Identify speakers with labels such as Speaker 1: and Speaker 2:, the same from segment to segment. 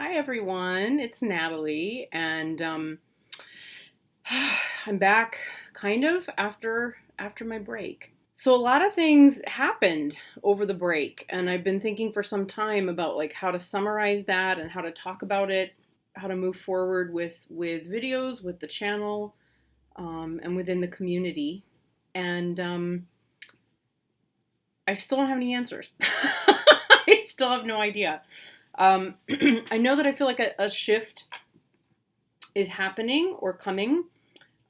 Speaker 1: Hi everyone, it's Natalie, and I'm back kind of after my break. So a lot of things happened over the break, and I've been thinking for some time about like how to summarize that and how to talk about it, how to move forward with videos, with the channel, and within the community. And I still don't have any answers. I still have no idea. I know that I feel like a shift is happening or coming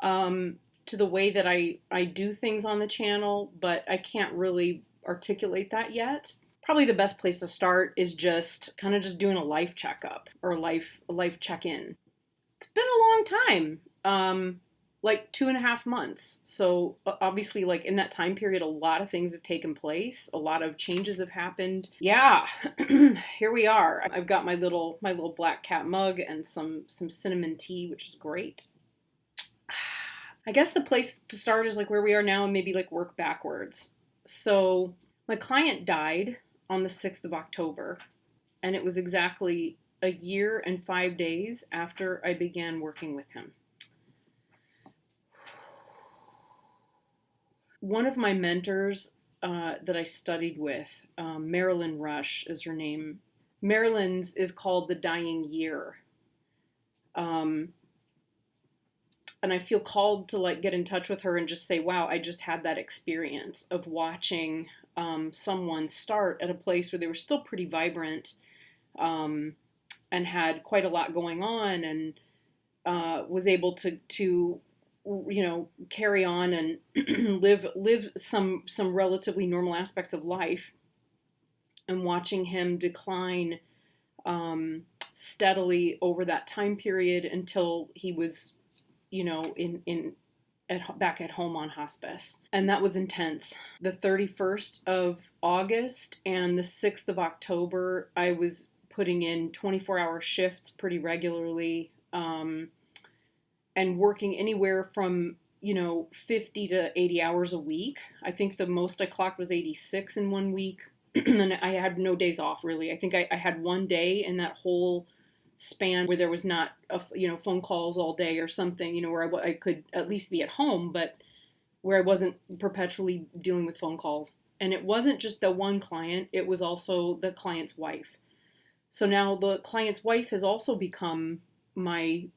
Speaker 1: to the way that I do things on the channel, but I can't really articulate that yet. Probably the best place to start is just kind of just doing a life checkup or a life check-in. It's been a long time. Like 2.5 months. So obviously, like in that time period, a lot of things have taken place. A lot of changes have happened. Yeah, here we are. I've got my little black cat mug and some cinnamon tea, which is great. I guess the place to start is like where we are now and maybe like work backwards. So my client died on the 6th of October, and it was exactly a year and 5 days after I began working with him. One of my mentors that I studied with, Marilyn Rush is her name. Marilyn's is called The Dying Year. And I feel called to like get in touch with her and just say, wow, I just had that experience of watching someone start at a place where they were still pretty vibrant and had quite a lot going on and was able to carry on and live some relatively normal aspects of life, and watching him decline steadily over that time period until he was, back at home on hospice. And that was intense. The 31st of August and the 6th of October, I was putting in 24-hour shifts pretty regularly. And working anywhere from, 50 to 80 hours a week. I think the most I clocked was 86 in 1 week. And I had no days off, really. I think I had one day in that whole span where there was not, phone calls all day or something, where I could at least be at home, but where I wasn't perpetually dealing with phone calls. And it wasn't just the one client, it was also the client's wife. So now the client's wife has also become my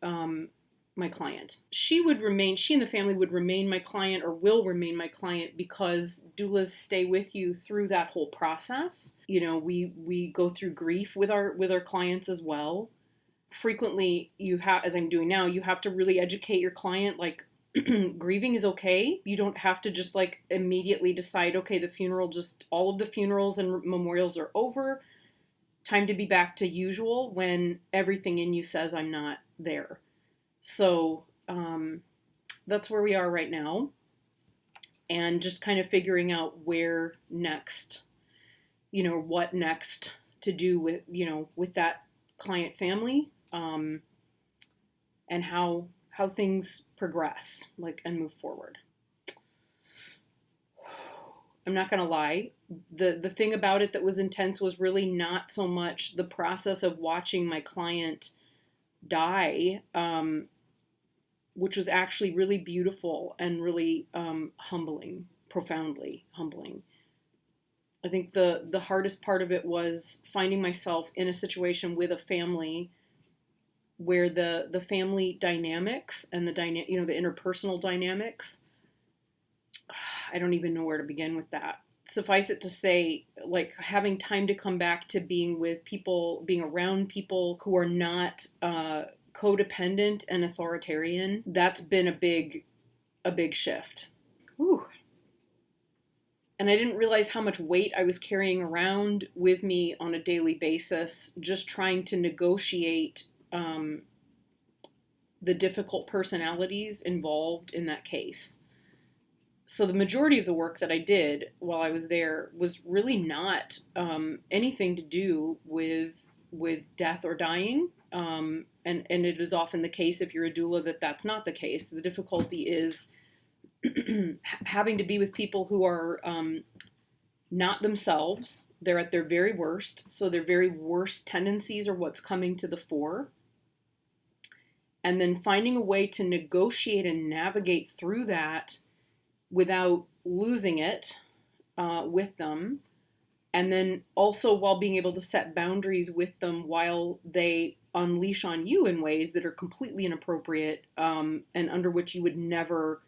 Speaker 1: client. She and the family would remain my client, or will remain my client, because doulas stay with you through that whole process. We go through grief with our clients as well. Frequently, as I'm doing now, you have to really educate your client, like, grieving is okay. You don't have to just like immediately decide, okay, all of the funerals and memorials are over. Time to be back to usual, when everything in you says I'm not there. So that's where we are right now, and just kind of figuring out where next, what next to do with that client family, and how things progress, like, and move forward. I'm not going to lie. The thing about it that was intense was really not so much the process of watching my client die, which was actually really beautiful and really humbling, profoundly humbling. I think the hardest part of it was finding myself in a situation with a family where the family dynamics and the interpersonal dynamics, I don't even know where to begin with that. Suffice it to say, like, having time to come back to being around people who are not codependent and authoritarian, that's been a big shift. Whew. And I didn't realize how much weight I was carrying around with me on a daily basis, just trying to negotiate the difficult personalities involved in that case. So the majority of the work that I did while I was there was really not anything to do with death or dying. And it is often the case, if you're a doula, that's not the case. The difficulty is having to be with people who are not themselves. They're at their very worst. So their very worst tendencies are what's coming to the fore. And then finding a way to negotiate and navigate through that without losing it with them. And then also while being able to set boundaries with them while they unleash on you in ways that are completely inappropriate, and under which you would never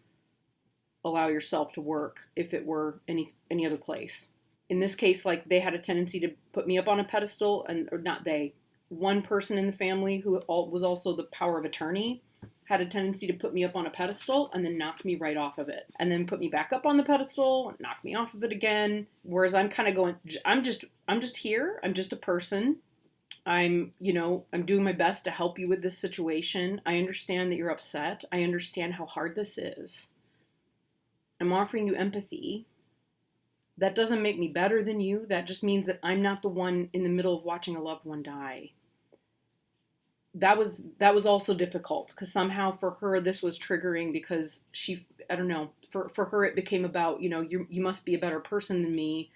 Speaker 1: allow yourself to work if it were any other place. In this case, like, they had a tendency to put me up on a pedestal, or not they, one person in the family who was also the power of attorney had a tendency to put me up on a pedestal and then knock me right off of it, and then put me back up on the pedestal and knock me off of it again. Whereas I'm kind of going, I'm just here. I'm just a person. I'm doing my best to help you with this situation. I understand that you're upset. I understand how hard this is. I'm offering you empathy. That doesn't make me better than you. That just means that I'm not the one in the middle of watching a loved one die. That was also difficult, because somehow for her this was triggering, because I don't know, for her it became about, you must be a better person than me,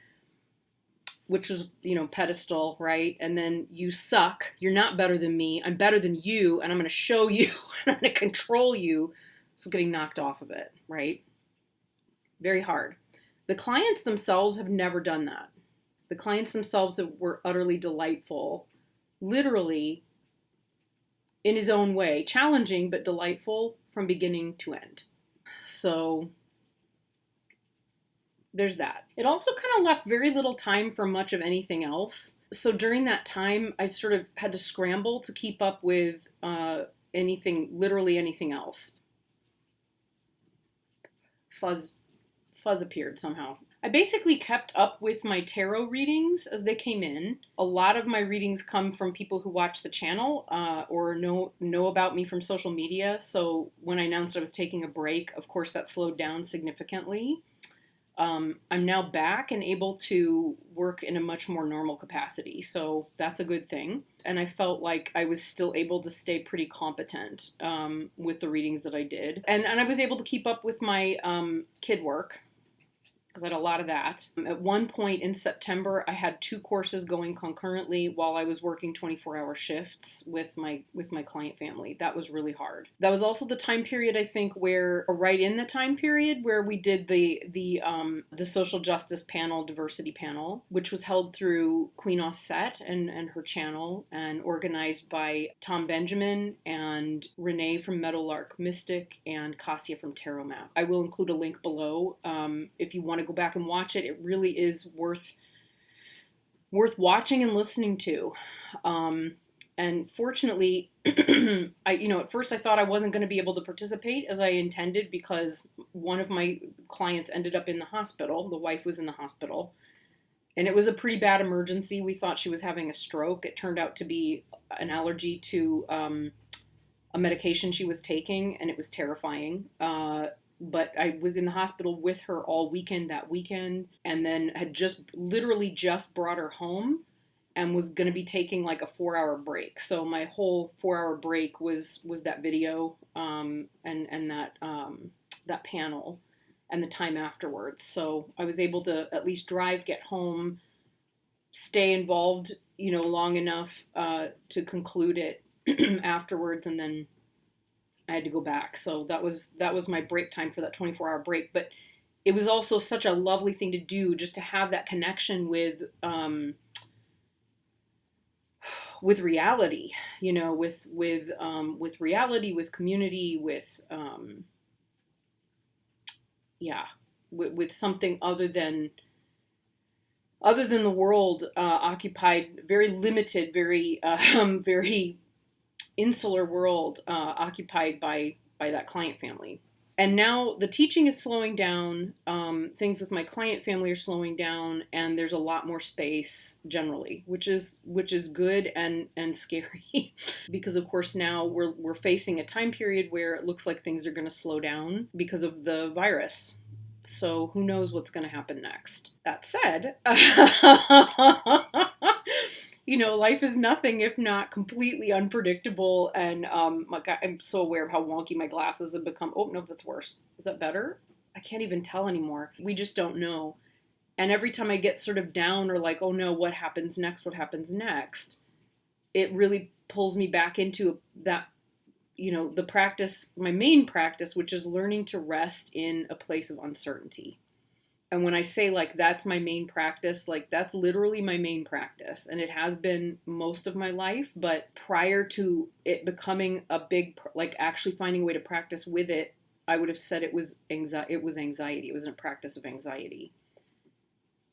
Speaker 1: which was, pedestal, right? And then you suck, you're not better than me, I'm better than you, and I'm going to show you, and I'm going to control you. So getting knocked off of it, right? Very hard. The clients themselves have never done that. The clients themselves were utterly delightful, literally, in his own way, challenging but delightful from beginning to end. So there's that. It also kind of left very little time for much of anything else. So during that time, I sort of had to scramble to keep up with literally anything else. Fuzz appeared somehow. I basically kept up with my tarot readings as they came in. A lot of my readings come from people who watch the channel or know about me from social media. So when I announced I was taking a break, of course that slowed down significantly. I'm now back and able to work in a much more normal capacity. So that's a good thing. And I felt like I was still able to stay pretty competent with the readings that I did. And I was able to keep up with my kid work, because I had a lot of that. At one point in September, I had 2 courses going concurrently while I was working 24-hour shifts with my client family. That was really hard. That was also the time period, I think, right in the time period where we did the social justice panel, diversity panel, which was held through Queen Auset and her channel, and organized by Tom Benjamin and Renee from Meadowlark Mystic and Cassia from Tarot Map. I will include a link below if you want to go back and watch it. It really is worth watching and listening to. And fortunately, at first I thought I wasn't going to be able to participate as I intended, because one of my clients ended up in the hospital. The wife was in the hospital, and it was a pretty bad emergency. We thought she was having a stroke. It turned out to be an allergy to a medication she was taking, and it was terrifying. But I was in the hospital with her all weekend that weekend, and then had literally just brought her home and was going to be taking like a 4-hour break. So my whole 4-hour break was that video and that panel and the time afterwards. So I was able to at least drive, get home, stay involved, long enough to conclude it afterwards, and then I had to go back. So that was my break time for that 24-hour break. But it was also such a lovely thing to do, just to have that connection with reality, with reality, with community, with something other than the world occupied, very limited, very very insular world occupied by that client family. And now the teaching is slowing down. Things with my client family are slowing down, and there's a lot more space generally, which is good and scary, because of course now we're facing a time period where it looks like things are going to slow down because of the virus. So who knows what's going to happen next? That said, life is nothing if not completely unpredictable. And I'm so aware of how wonky my glasses have become. Oh, no, that's worse. Is that better? I can't even tell anymore. We just don't know. And every time I get sort of down or like, oh no, what happens next? What happens next? It really pulls me back into that, the practice, my main practice, which is learning to rest in a place of uncertainty. And when I say like that's my main practice, like that's literally my main practice. And it has been most of my life. But prior to it becoming a big, like actually finding a way to practice with it, I would have said it was anxiety. It was anxiety. It was a practice of anxiety.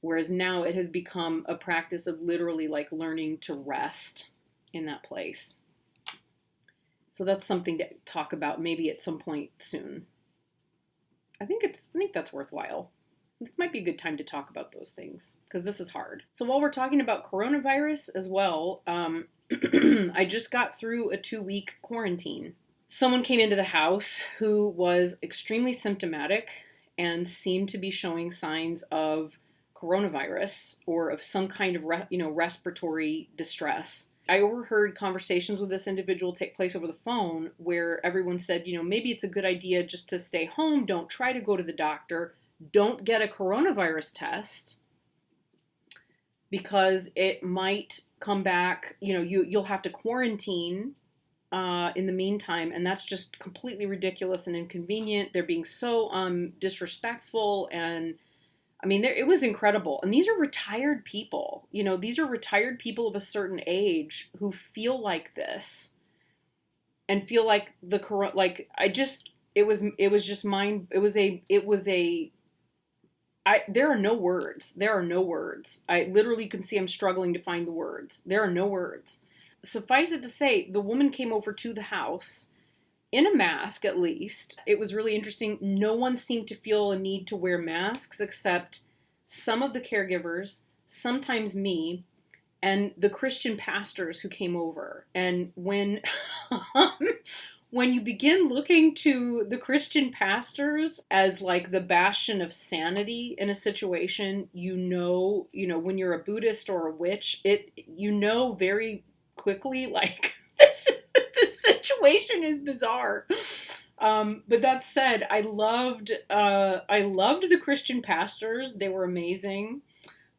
Speaker 1: Whereas now it has become a practice of literally like learning to rest in that place. So that's something to talk about maybe at some point soon. I think that's worthwhile. This might be a good time to talk about those things because this is hard. So while we're talking about coronavirus as well, I just got through a 2-week quarantine. Someone came into the house who was extremely symptomatic and seemed to be showing signs of coronavirus or of some kind of respiratory distress. I overheard conversations with this individual take place over the phone where everyone said, maybe it's a good idea just to stay home. Don't try to go to the doctor. Don't get a coronavirus test because it might come back. You'll have to quarantine in the meantime, and that's just completely ridiculous and inconvenient. They're being so disrespectful, and I mean, it was incredible. And these are retired people. These are retired people of a certain age who feel like this and feel like there are no words. There are no words. I literally can see I'm struggling to find the words. There are no words. Suffice it to say, the woman came over to the house in a mask, at least. It was really interesting. No one seemed to feel a need to wear masks except some of the caregivers, sometimes me, and the Christian pastors who came over. And when you begin looking to the Christian pastors as like the bastion of sanity in a situation, when you're a Buddhist or a witch, very quickly, like this situation is bizarre. But that said, I loved the Christian pastors. They were amazing.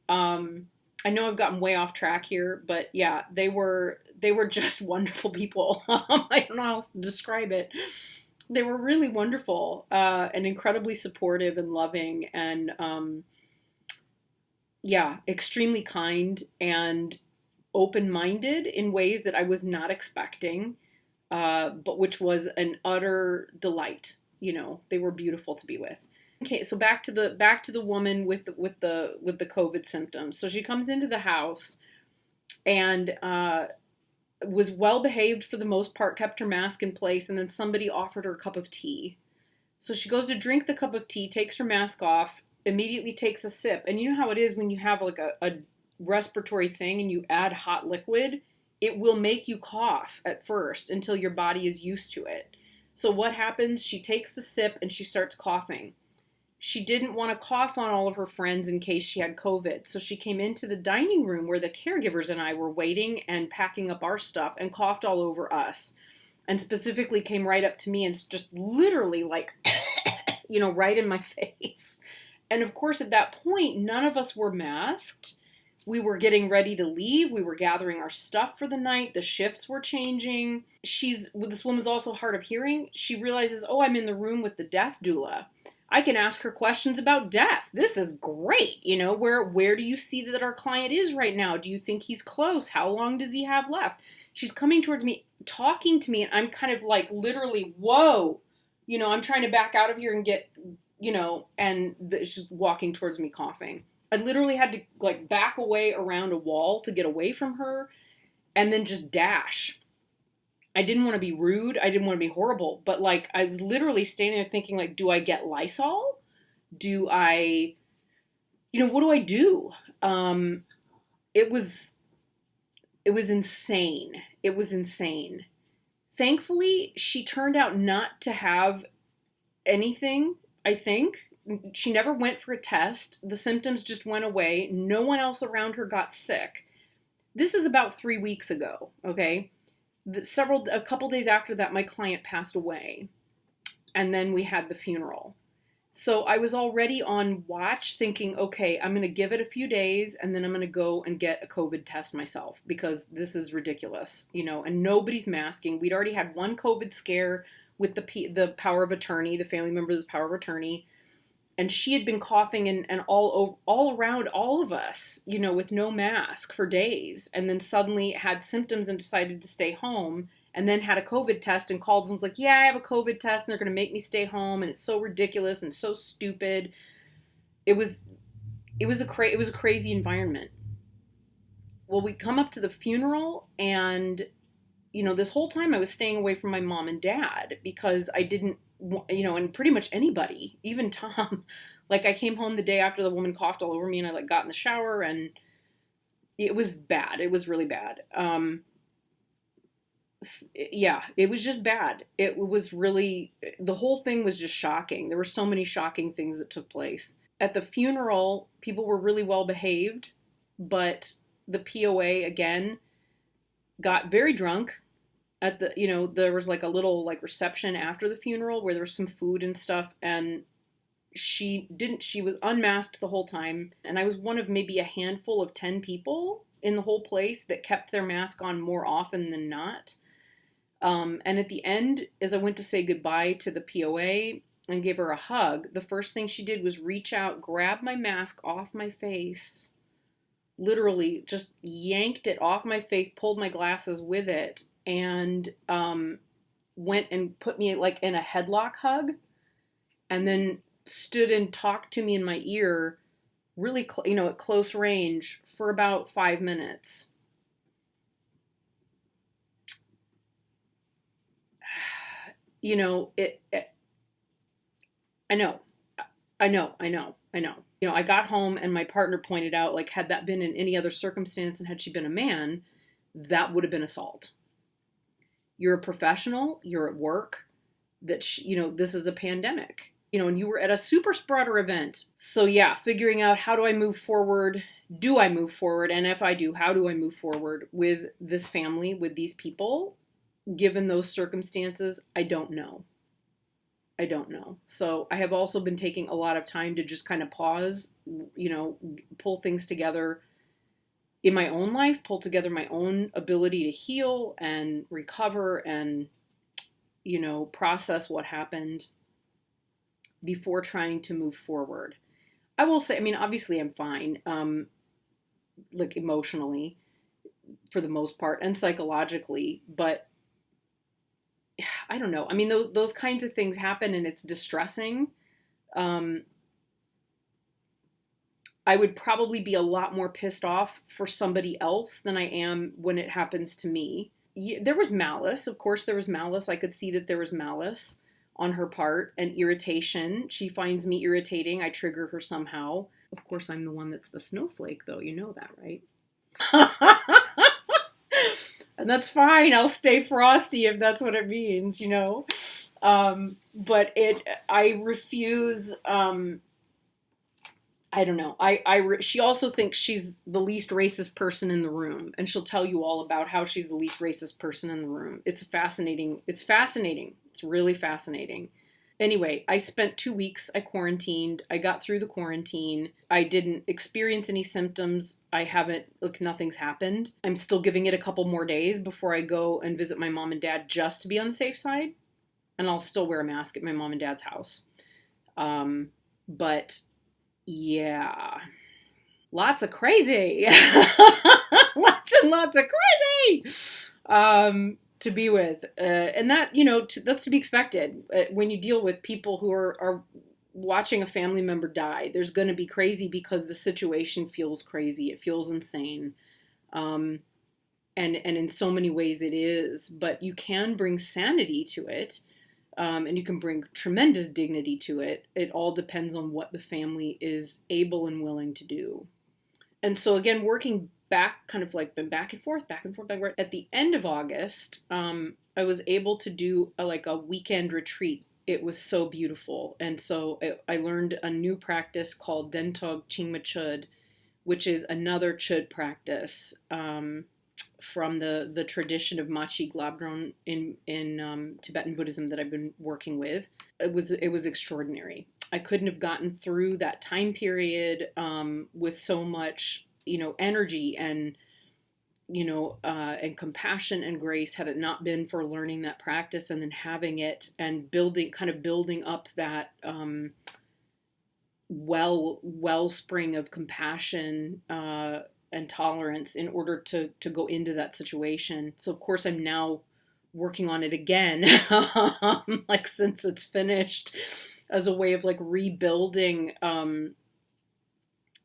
Speaker 1: I know I've gotten way off track here, but yeah, they were just wonderful people. I don't know how else to describe it. They were really wonderful, and incredibly supportive and loving and, extremely kind and open-minded in ways that I was not expecting, but which was an utter delight. They were beautiful to be with. Okay, so back to the woman with the COVID symptoms. So she comes into the house and was well behaved for the most part, kept her mask in place, and then somebody offered her a cup of tea. So she goes to drink the cup of tea, takes her mask off, immediately takes a sip. And you know how it is when you have like a respiratory thing and you add hot liquid, it will make you cough at first until your body is used to it. So what happens? She takes the sip and she starts coughing. She didn't want to cough on all of her friends in case she had COVID. So she came into the dining room where the caregivers and I were waiting and packing up our stuff and coughed all over us. And specifically came right up to me and just literally like, right in my face. And of course, at that point, none of us were masked. We were getting ready to leave. We were gathering our stuff for the night. The shifts were changing. This woman's also hard of hearing. She realizes, oh, I'm in the room with the death doula. I can ask her questions about death. This is great. Where do you see that our client is right now? Do you think he's close? How long does he have left? She's coming towards me, talking to me, and I'm kind of like literally, whoa. I'm trying to back out of here and get, and she's walking towards me coughing. I literally had to like back away around a wall to get away from her and then just dash. I didn't want to be rude. I didn't want to be horrible, but like I was literally standing there thinking like, do I get Lysol? Do I, what do I do? It was insane. It was insane. Thankfully, she turned out not to have anything, I think. She never went for a test. The symptoms just went away. No one else around her got sick. This is about 3 weeks ago, okay? A couple days after that, my client passed away. And then we had the funeral. So I was already on watch thinking, okay, I'm going to give it a few days and then I'm going to go and get a COVID test myself because this is ridiculous, and nobody's masking. We'd already had one COVID scare with the power of attorney, the family member's power of attorney. And she had been coughing and all around all of us, with no mask for days. And then suddenly had symptoms and decided to stay home, and then had a COVID test and called and was like, yeah, I have a COVID test and they're going to make me stay home. And it's so ridiculous and so stupid. It was a crazy environment. Well, we come up to the funeral, and this whole time I was staying away from my mom and dad because I didn't, and pretty much anybody, even Tom. Like, I came home the day after the woman coughed all over me, and I got in the shower, and it was bad. It was really bad. Yeah, it was just bad. It was really, the whole thing was just shocking. There were so many shocking things that took place. At the funeral, people were really well behaved, but the POA, again, got very drunk. There was like a little reception after the funeral where there was some food and stuff, and she was unmasked the whole time, and I was one of maybe a handful of 10 people in the whole place that kept their mask on more often than not. And at the end, as I went to say goodbye to the POA and gave her a hug, the first thing she did was reach out, grab my mask off my face, literally just yanked it off my face, pulled my glasses with it, and went and put me in a headlock hug, and then stood and talked to me in my ear, really, at close range for about 5 minutes. I know. I got home and my partner pointed out, had that been in any other circumstance and had she been a man, that would have been assault. You're a professional, you're at work, this is a pandemic, and you were at a super spreader event. So yeah, figuring out, how do I move forward? Do I move forward? And if I do, how do I move forward with this family, with these people, given those circumstances? I don't know. So I have also been taking a lot of time to just kind of pause, pull things together in my own life, pull together my own ability to heal and recover and, process what happened before trying to move forward. I will say, obviously I'm fine, emotionally for the most part and psychologically, but I don't know. Those kinds of things happen and it's distressing. I would probably be a lot more pissed off for somebody else than I am when it happens to me. There was malice. Of course, there was malice. I could see that there was malice on her part and irritation. She finds me irritating. I trigger her somehow. Of course, I'm the one that's the snowflake, though. You know that, right? And that's fine. I'll stay frosty if that's what it means, But I refuse. I don't know. She also thinks she's the least racist person in the room, and she'll tell you all about how she's the least racist person in the room. It's fascinating. It's really fascinating. Anyway, I spent 2 weeks, I quarantined. I got through the quarantine. I didn't experience any symptoms. Nothing's happened. I'm still giving it a couple more days before I go and visit my mom and dad just to be on the safe side. And I'll still wear a mask at my mom and dad's house. But yeah, lots of crazy. Lots and lots of crazy. To be with, and that, that's to be expected. When you deal with people who are watching a family member die, there's going to be crazy because the situation feels crazy. It feels insane. And in so many ways it is, but you can bring sanity to it. And you can bring tremendous dignity to it. It all depends on what the family is able and willing to do. And so again, working back, been back and forth. At the end of August, I was able to do a weekend retreat. It was so beautiful. And so I learned a new practice called Dentog Chingma Chud, which is another Chud practice from the tradition of Machi Glabdron in Tibetan Buddhism that I've been working with. It was extraordinary. I couldn't have gotten through that time period with so much, energy and, and compassion and grace had it not been for learning that practice and then having it and building up that wellspring of compassion and tolerance in order to go into that situation. So of course I'm now working on it again, like since it's finished, as a way of like rebuilding and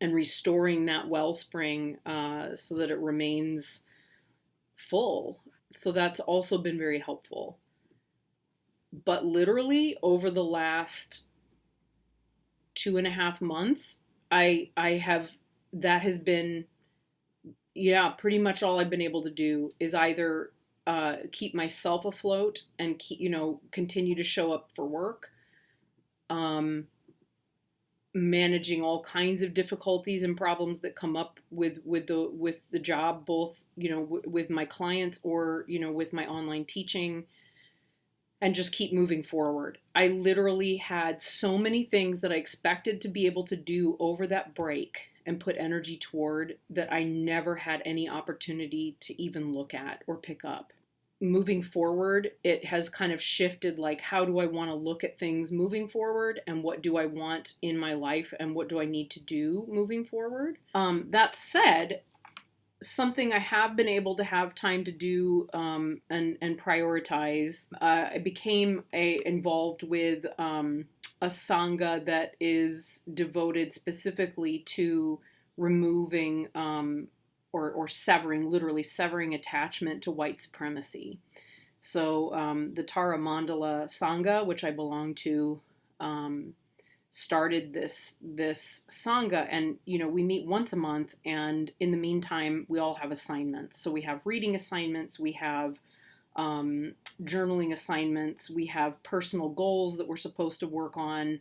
Speaker 1: restoring that wellspring so that it remains full. So that's also been very helpful. But literally over the last 2.5 months, that has been, pretty much all I've been able to do is either keep myself afloat and continue to show up for work, managing all kinds of difficulties and problems that come up with the job, both with my clients or with my online teaching, and just keep moving forward. I literally had so many things that I expected to be able to do over that break and put energy toward that I never had any opportunity to even look at or pick up. Moving forward, it has kind of shifted, like, how do I want to look at things moving forward, and what do I want in my life, and what do I need to do moving forward? That said, something I have been able to have time to do and prioritize. I became involved with a sangha that is devoted specifically to removing or severing, literally severing attachment to white supremacy. So the Tara Mandala Sangha, which I belong to, started this sangha, and we meet once a month, and in the meantime we all have assignments. So we have reading assignments, we have journaling assignments, we have personal goals that we're supposed to work on,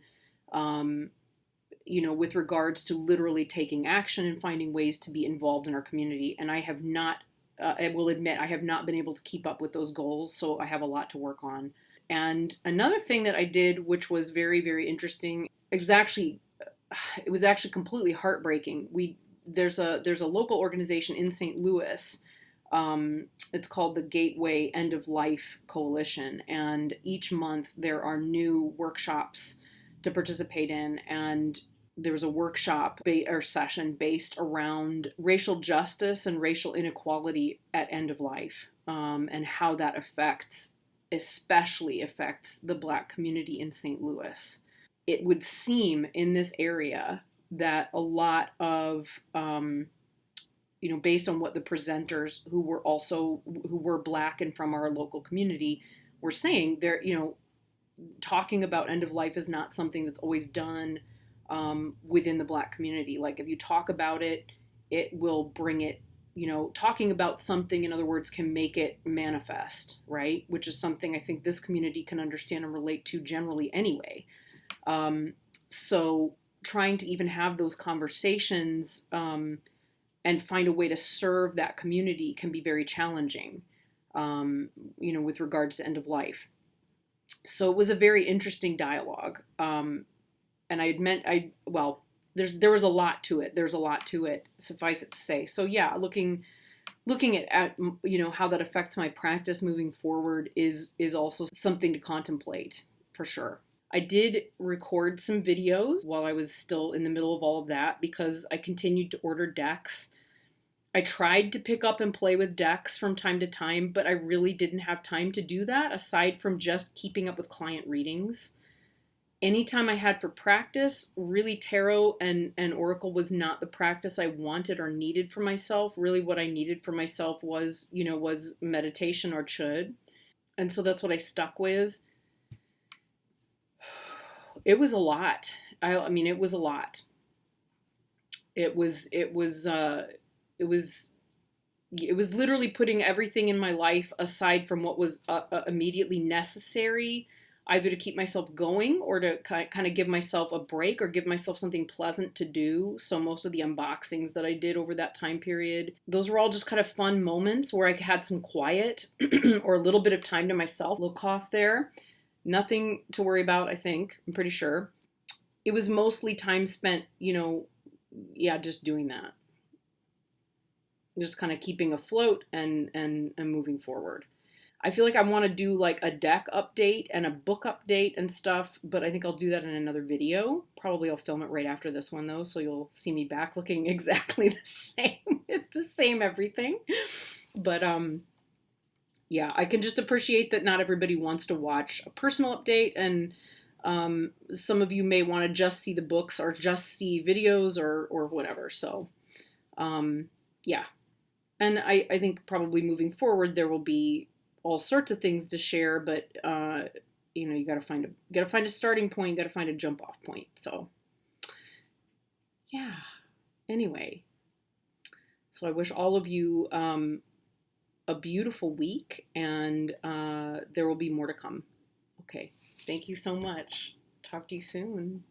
Speaker 1: with regards to literally taking action and finding ways to be involved in our community. And I have not, I will admit, I have not been able to keep up with those goals, so I have a lot to work on. And another thing that I did, which was very, very interesting, it was actually completely heartbreaking. There's a local organization in St. Louis. It's called the Gateway End of Life Coalition, and each month there are new workshops to participate in. And there was a workshop or session based around racial justice and racial inequality at end of life, and how that especially affects the Black community in St. Wis. It would seem in this area that a lot of, based on what the presenters who were Black and from our local community were saying, they're, talking about end of life is not something that's always done within the Black community. Like, if you talk about it, it will bring it, talking about something, in other words, can make it manifest, right? Which is something I think this community can understand and relate to generally anyway. So trying to even have those conversations and find a way to serve that community can be very challenging, with regards to end of life. So it was a very interesting dialogue. And there was a lot to it. There's a lot to it, suffice it to say. So yeah, looking at how that affects my practice moving forward is also something to contemplate, for sure. I did record some videos while I was still in the middle of all of that, because I continued to order decks. I tried to pick up and play with decks from time to time, but I really didn't have time to do that, aside from just keeping up with client readings. Anytime I had for practice, really tarot and oracle was not the practice I wanted or needed for myself. Really what I needed for myself was meditation or chud. And so that's what I stuck with. It was a lot. It was a lot. It was literally putting everything in my life aside from what was immediately necessary, either to keep myself going or to kind of give myself a break or give myself something pleasant to do. So most of the unboxings that I did over that time period, those were all just kind of fun moments where I had some quiet or a little bit of time to myself. Little cough there. Nothing to worry about, I think. I'm pretty sure. it was mostly time spent, yeah, just doing that, just kind of keeping afloat and moving forward. I feel like I want to do like a deck update and a book update and stuff, but I think I'll do that in another video. Probably I'll film it right after this one though, so you'll see me back looking exactly the same, the same everything. But yeah, I can just appreciate that not everybody wants to watch a personal update, and some of you may want to just see the books or just see videos or whatever. So yeah, and I think probably moving forward there will be all sorts of things to share, but you got to find a starting point, you got to find a jump off point. So yeah. Anyway, so I wish all of you a beautiful week, and there will be more to come. Okay. Thank you so much. Talk to you soon.